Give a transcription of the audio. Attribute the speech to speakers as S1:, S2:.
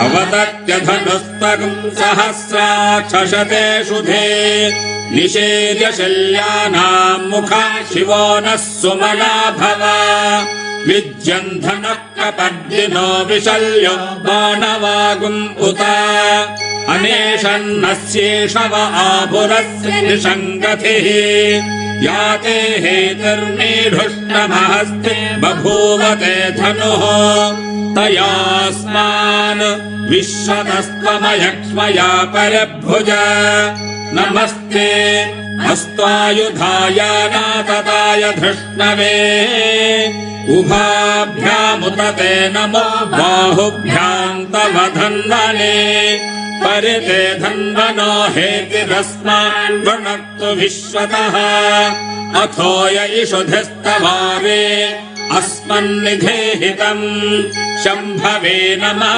S1: अवतत्य धनुस्तकम् सहस्राक्षशते शुधे निषेद्य शल्यानाम् मुखा शिवो नः सुमना भव विज्यन् धनः कपर्दिनो विशल्यो बाणवागुम् उत अनेशन्नस्येषव आभुरस्य निषङ्गतिः याते हेतुर्मीढुष्टमहस्ते बभूवते धनुः तयास्मान् विश्वतस्त्वमयक्ष्मया परभुज नमस्ते अस्त्वायुधाय नातताय धृष्णवे उभाभ्यामुत ते नमो बाहुभ्याम् तव धन्वने परिते धन्वनो हेतिरस्मान् वृणक्तु विश्वतः अथोय इषुधिस्तवारे अस्मन्निधेहितम् शम्भवे नमः।